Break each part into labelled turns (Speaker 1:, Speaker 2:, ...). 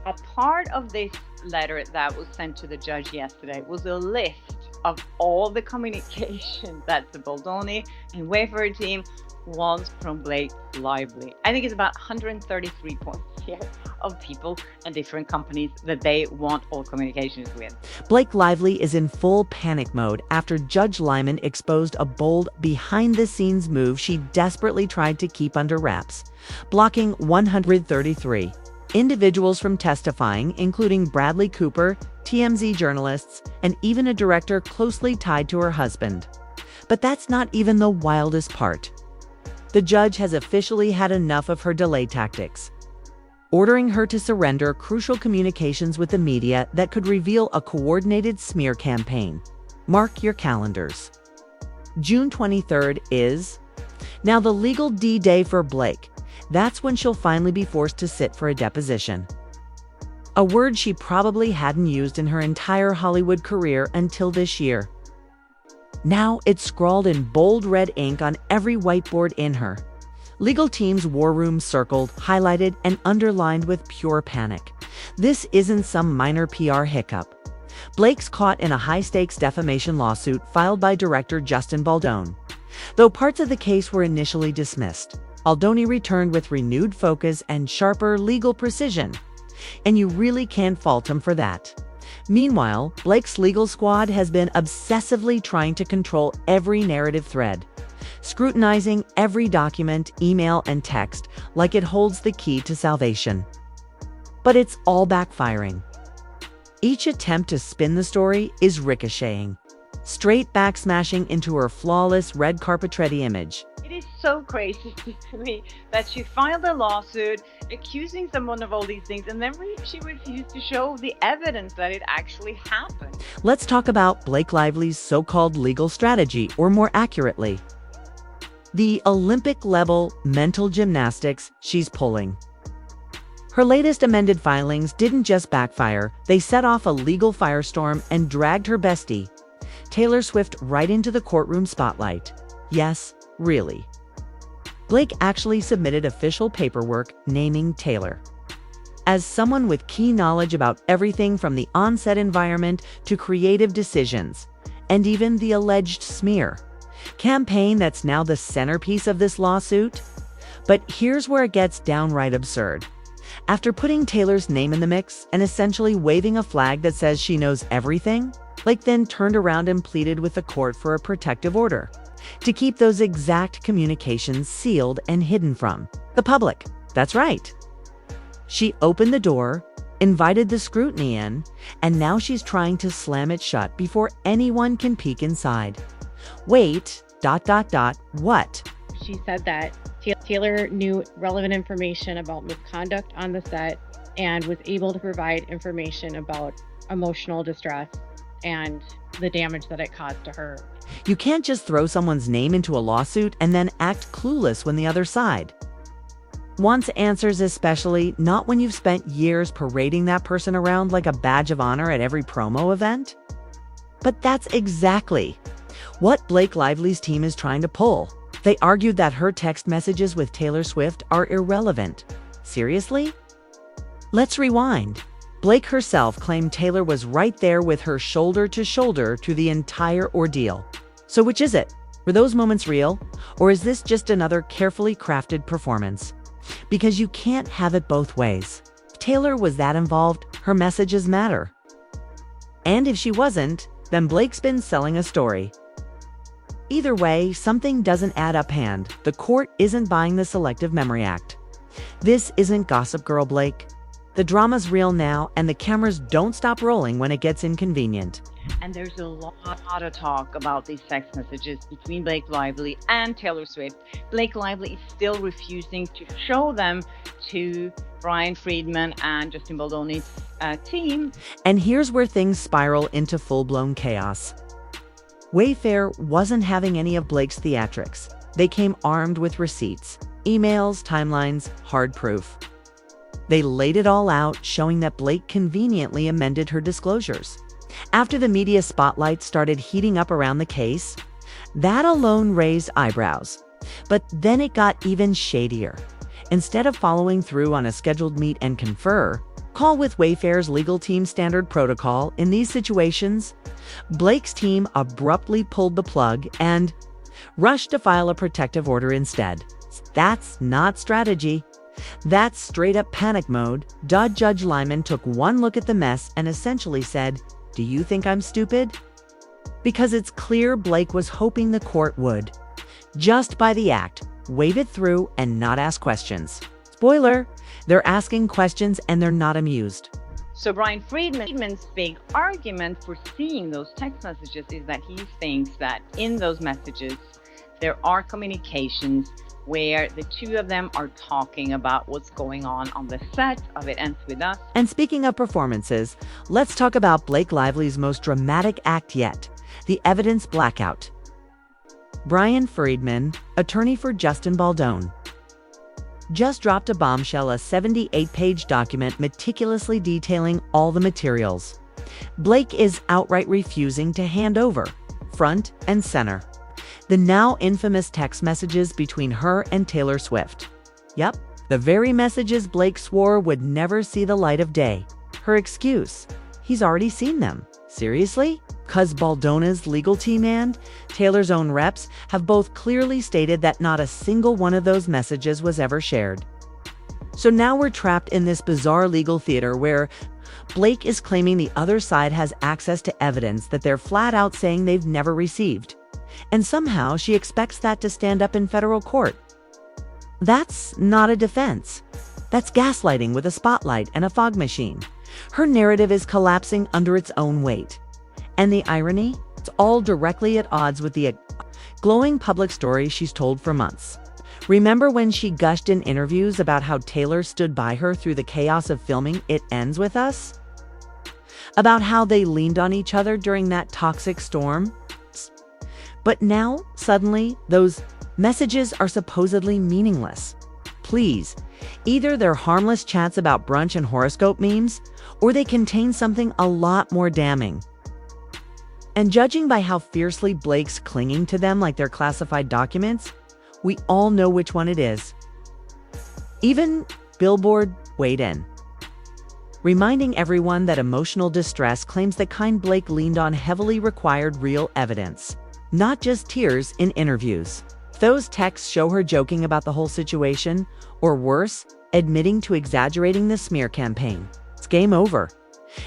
Speaker 1: A part of this letter that was sent to the judge yesterday was a list of all the communication that the Baldoni and Wayfarer team wants from Blake Lively. I think it's about 133 points here of people and different companies that they want all communications with.
Speaker 2: Blake Lively is in full panic mode after Judge Lyman exposed a bold, behind-the-scenes move she desperately tried to keep under wraps, blocking 133 individuals from testifying, including Bradley Cooper, TMZ journalists, and even a director closely tied to her husband. But that's not even the wildest part. The judge has officially had enough of her delay tactics, ordering her to surrender crucial communications with the media that could reveal a coordinated smear campaign. Mark your calendars. June 23rd is now the legal D-Day for Blake. That's when she'll finally be forced to sit for a deposition. A word she probably hadn't used in her entire Hollywood career until this year. Now it's scrawled in bold red ink on every whiteboard in her legal team's war room, circled, highlighted, and underlined with pure panic. This isn't some minor PR hiccup. Blake's caught in a high-stakes defamation lawsuit filed by director Justin Baldoni. Though parts of the case were initially dismissed, Baldoni returned with renewed focus and sharper legal precision. And you really can't fault him for that. Meanwhile, Blake's legal squad has been obsessively trying to control every narrative thread, scrutinizing every document, email, and text like it holds the key to salvation. But it's all backfiring. Each attempt to spin the story is ricocheting, straight back smashing into her flawless red carpet-ready image.
Speaker 1: It is so crazy to me that she filed a lawsuit accusing someone of all these things, and then she refused to show the evidence that it actually happened.
Speaker 2: Let's talk about Blake Lively's so-called legal strategy, or more accurately, the Olympic-level mental gymnastics she's pulling. Her latest amended filings didn't just backfire, they set off a legal firestorm and dragged her bestie, Taylor Swift, right into the courtroom spotlight. Yes, really. Blake actually submitted official paperwork naming Taylor as someone with key knowledge about everything from the on-set environment to creative decisions, and even the alleged smear campaign that's now the centerpiece of this lawsuit. But here's where it gets downright absurd. After putting Taylor's name in the mix and essentially waving a flag that says she knows everything, Blake then turned around and pleaded with the court for a protective order to keep those exact communications sealed and hidden from the public. That's right. She opened the door, invited the scrutiny in, and now she's trying to slam it shut before anyone can peek inside. Wait, what?
Speaker 3: She said that Taylor knew relevant information about misconduct on the set and was able to provide information about emotional distress and the damage that it caused to her.
Speaker 2: You can't just throw someone's name into a lawsuit and then act clueless when the other side wants answers, especially not when you've spent years parading that person around like a badge of honor at every promo event. But that's exactly what Blake Lively's team is trying to pull. They argued that her text messages with Taylor Swift are irrelevant. Seriously? Let's rewind. Blake herself claimed Taylor was right there with her shoulder to shoulder through the entire ordeal. So which is it? Were those moments real? Or is this just another carefully crafted performance? Because you can't have it both ways. If Taylor was that involved, her messages matter. And if she wasn't, then Blake's been selling a story. Either way, something doesn't add up hand. The court isn't buying the Selective Memory Act. This isn't Gossip Girl, Blake. The drama's real now, and the cameras don't stop rolling when it gets inconvenient.
Speaker 1: And there's a lot of talk about these text messages between Blake Lively and Taylor Swift. Blake Lively is still refusing to show them to Brian Friedman and Justin Baldoni's team.
Speaker 2: And here's where things spiral into full-blown chaos. Wayfair wasn't having any of Blake's theatrics. They came armed with receipts, emails, timelines, hard proof. They laid it all out, showing that Blake conveniently amended her disclosures. After the media spotlight started heating up around the case, that alone raised eyebrows. But then it got even shadier. Instead of following through on a scheduled meet and confer, Call with Wayfair's legal team standard protocol in these situations, Blake's team abruptly pulled the plug and rushed to file a protective order instead. That's not strategy. That's straight-up panic mode. Judge Lyman took one look at the mess and essentially said, "Do you think I'm stupid?" Because it's clear Blake was hoping the court would, just by the act, wave it through and not ask questions. Spoiler, they're asking questions and they're not amused.
Speaker 1: So Brian Friedman's big argument for seeing those text messages is that he thinks that in those messages, there are communications where the two of them are talking about what's going on the set of It Ends With Us.
Speaker 2: And speaking of performances, let's talk about Blake Lively's most dramatic act yet, the evidence blackout. Brian Friedman, attorney for Justin Baldone, just dropped a bombshell, a 78-page document meticulously detailing all the materials Blake is outright refusing to hand over, front and center. The now infamous text messages between her and Taylor Swift. Yep, the very messages Blake swore would never see the light of day. Her excuse: he's already seen them. Seriously? 'Cause Baldona's legal team and Taylor's own reps have both clearly stated that not a single one of those messages was ever shared. So now we're trapped in this bizarre legal theater where Blake is claiming the other side has access to evidence that they're flat out saying they've never received. And somehow she expects that to stand up in federal court. That's not a defense. That's gaslighting with a spotlight and a fog machine. Her narrative is collapsing under its own weight. And the irony? It's all directly at odds with the glowing public story she's told for months. Remember when she gushed in interviews about how Taylor stood by her through the chaos of filming It Ends With Us? About how they leaned on each other during that toxic storm? But now, suddenly, those messages are supposedly meaningless. Please, either they're harmless chats about brunch and horoscope memes, or they contain something a lot more damning. And judging by how fiercely Blake's clinging to them like they're classified documents, we all know which one it is. Even Billboard weighed in, reminding everyone that emotional distress claims the kind Blake leaned on heavily required real evidence, not just tears in interviews. Those texts show her joking about the whole situation, or worse, admitting to exaggerating the smear campaign. It's game over.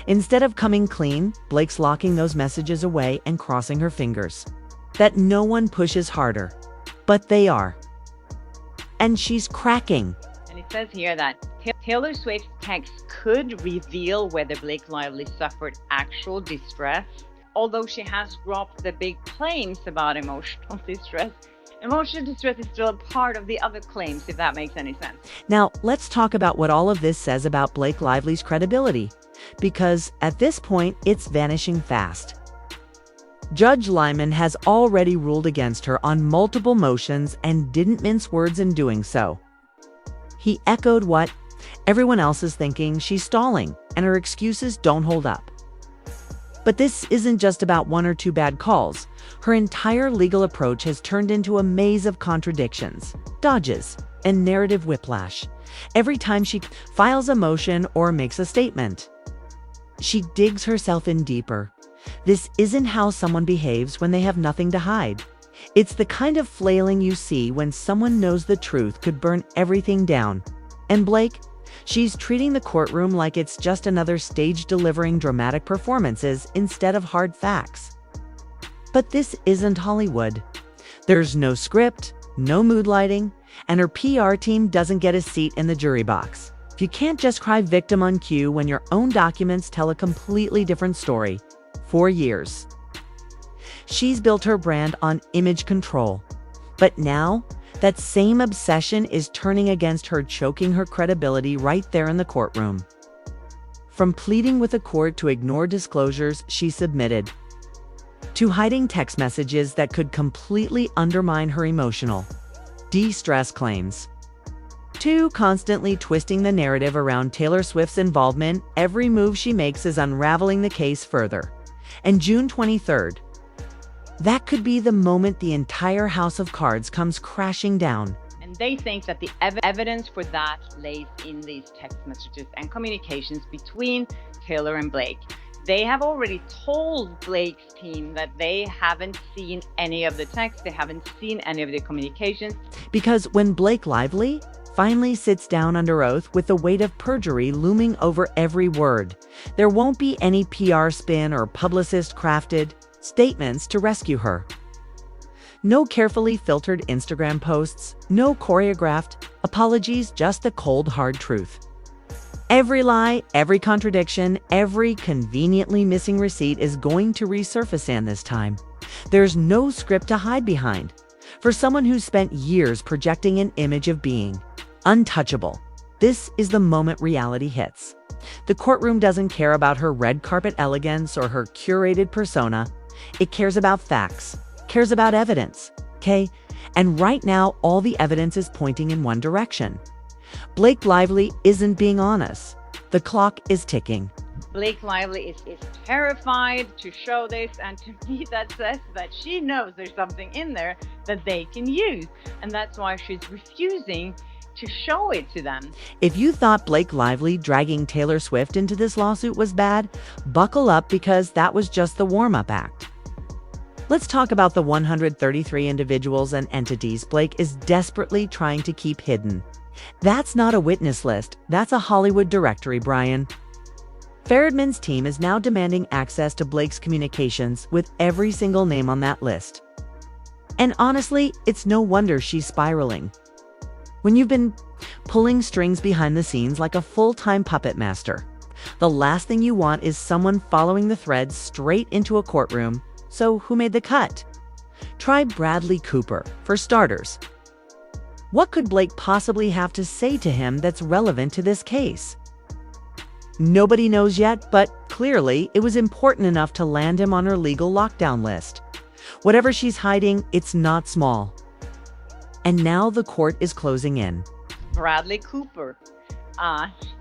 Speaker 2: Instead of coming clean, Blake's locking those messages away and crossing her fingers that no one pushes harder. But they are. And she's cracking.
Speaker 1: And it says here that Taylor Swift's text could reveal whether Blake Lively suffered actual distress. Although she has dropped the big claims about emotional distress, emotional distress is still a part of the other claims, if that makes any sense.
Speaker 2: Now, let's talk about what all of this says about Blake Lively's credibility, because at this point, it's vanishing fast. Judge Lyman has already ruled against her on multiple motions and didn't mince words in doing so. He echoed what everyone else is thinking: she's stalling, and her excuses don't hold up. But this isn't just about one or two bad calls. Her entire legal approach has turned into a maze of contradictions, dodges, and narrative whiplash. Every time she files a motion or makes a statement, she digs herself in deeper. This isn't how someone behaves when they have nothing to hide. It's the kind of flailing you see when someone knows the truth could burn everything down. And Blake? She's treating the courtroom like it's just another stage delivering dramatic performances instead of hard facts. But this isn't Hollywood. There's no script, no mood lighting, and her PR team doesn't get a seat in the jury box. You can't just cry victim on cue when your own documents tell a completely different story. For years, she's built her brand on image control. But now, that same obsession is turning against her, choking her credibility right there in the courtroom. From pleading with the court to ignore disclosures she submitted, to hiding text messages that could completely undermine her emotional distress claims, to constantly twisting the narrative around Taylor Swift's involvement, every move she makes is unraveling the case further. And June 23rd, that could be the moment the entire house of cards comes crashing down.
Speaker 1: And They think that the evidence for that lays in these text messages and communications between Taylor and Blake. They have already told Blake's team that they haven't seen any of the text, they haven't seen any of the communications.
Speaker 2: Because when Blake Lively finally sits down under oath with the weight of perjury looming over every word, there won't be any PR spin or publicist-crafted statements to rescue her. No carefully filtered Instagram posts, no choreographed apologies, just the cold, hard truth. Every lie, every contradiction, every conveniently missing receipt is going to resurface in this time. There's no script to hide behind. For someone who's spent years projecting an image of being untouchable, this is the moment reality hits. The courtroom doesn't care about her red carpet elegance or her curated persona. It cares about facts, cares about evidence, okay? And right now, all the evidence is pointing in one direction. Blake Lively isn't being honest. The clock is ticking.
Speaker 1: Blake Lively is terrified to show this, and to me that says that she knows there's something in there that they can use, and that's why she's refusing to show it to them.
Speaker 2: If you thought Blake Lively dragging Taylor Swift into this lawsuit was bad, buckle up, because that was just the warm-up act. Let's talk about the 133 individuals and entities Blake is desperately trying to keep hidden. That's not a witness list, that's a Hollywood directory, Brian. Feredman's team is now demanding access to Blake's communications with every single name on that list. And honestly, it's no wonder she's spiraling. When you've been pulling strings behind the scenes like a full-time puppet master, the last thing you want is someone following the threads straight into a courtroom. So who made the cut? Try Bradley Cooper, for starters. What could Blake possibly have to say to him that's relevant to this case? Nobody knows yet, but clearly it was important enough to land him on her legal lockdown list. Whatever she's hiding, it's not small. And now the court is closing in.
Speaker 1: Bradley Cooper.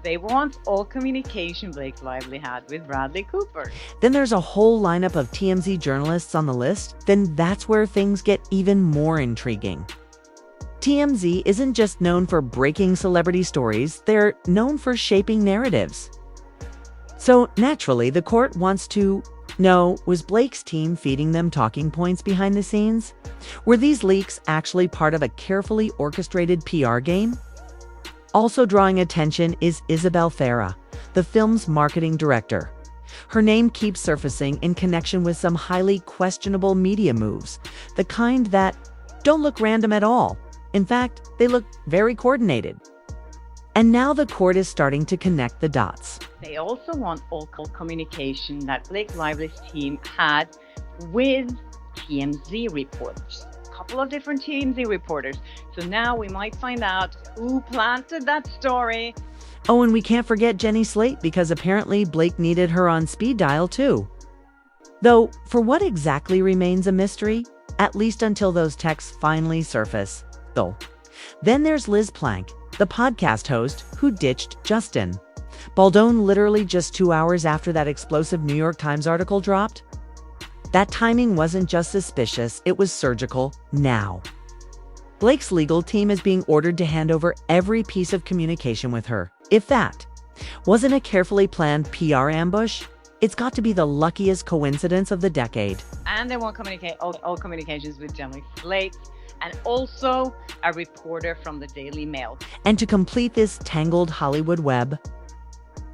Speaker 1: They want all communication Blake Lively had with Bradley Cooper.
Speaker 2: Then there's a whole lineup of TMZ journalists on the list. Then that's where things get even more intriguing. TMZ isn't just known for breaking celebrity stories, they're known for shaping narratives. So naturally, the court wants to know, was Blake's team feeding them talking points behind the scenes? Were these leaks actually part of a carefully orchestrated PR game? Also drawing attention is Isabel Farah, the film's marketing director. Her name keeps surfacing in connection with some highly questionable media moves, the kind that don't look random at all. In fact, they look very coordinated. And now the court is starting to connect the dots.
Speaker 1: They also want all communication that Blake Lively's team had with TMZ reporters. A couple of different TMZ reporters. So now we might find out who planted that story.
Speaker 2: Oh, and we can't forget Jenny Slate, because apparently Blake needed her on speed dial too. Though, for what exactly remains a mystery, at least until those texts finally surface. Then there's Liz Plank, the podcast host who ditched Justin Baldoni literally just 2 hours after that explosive New York Times article dropped. That timing wasn't just suspicious, it was surgical now. Blake's legal team is being ordered to hand over every piece of communication with her. If that wasn't a carefully planned PR ambush, it's got to be the luckiest coincidence of the decade.
Speaker 1: And they want all communications with Jenny Slate, and also a reporter from the Daily Mail.
Speaker 2: And to complete this tangled Hollywood web,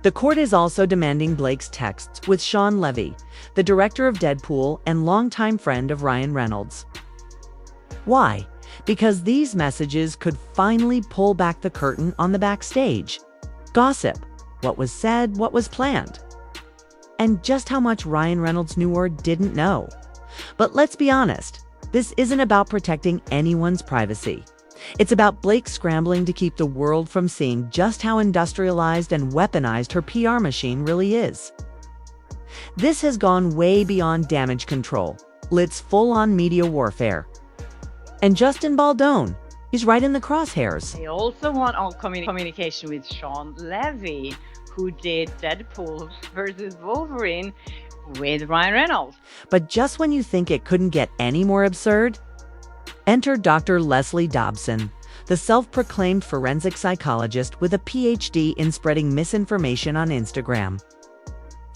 Speaker 2: the court is also demanding Blake's texts with Sean Levy, the director of Deadpool and longtime friend of Ryan Reynolds. Why? Because these messages could finally pull back the curtain on the backstage gossip, what was said, what was planned, and just how much Ryan Reynolds knew or didn't know. But let's be honest, this isn't about protecting anyone's privacy. It's about Blake scrambling to keep the world from seeing just how industrialized and weaponized her PR machine really is. This has gone way beyond damage control. It's full-on media warfare. And Justin Baldoni, he's right in the crosshairs.
Speaker 1: They also want all communication with Sean Levy, who did Deadpool versus Wolverine with Ryan Reynolds.
Speaker 2: But just when you think it couldn't get any more absurd, enter Dr. Leslie Dobson, the self-proclaimed forensic psychologist with a PhD in spreading misinformation on Instagram.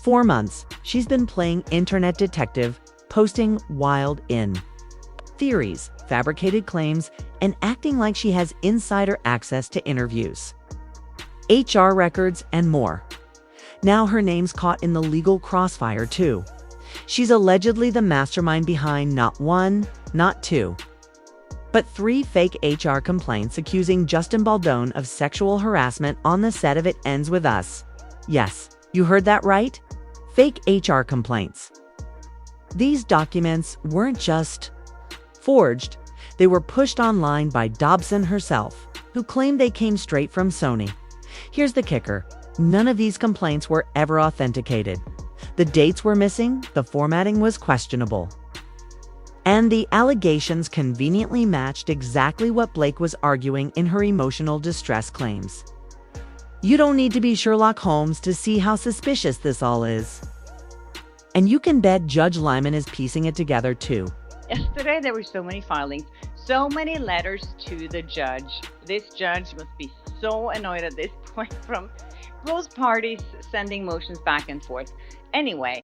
Speaker 2: 4 months, she's been playing internet detective, posting wild theories, fabricated claims, and acting like she has insider access to interviews, HR records, and more. Now her name's caught in the legal crossfire too. She's allegedly the mastermind behind not 1, not 2, but 3 fake HR complaints accusing Justin Baldone of sexual harassment on the set of It Ends With Us. Yes, you heard that right? Fake HR complaints. These documents weren't just forged, they were pushed online by Dobson herself, who claimed they came straight from Sony. Here's the kicker: none of these complaints were ever authenticated. The dates were missing, the formatting was questionable, and the allegations conveniently matched exactly what Blake was arguing in her emotional distress claims. You don't need to be Sherlock Holmes to see how suspicious this all is. And you can bet Judge Lyman is piecing it together too.
Speaker 1: Yesterday, there were so many filings, so many letters to the judge. This judge must be so annoyed at this point from both parties sending motions back and forth. Anyway,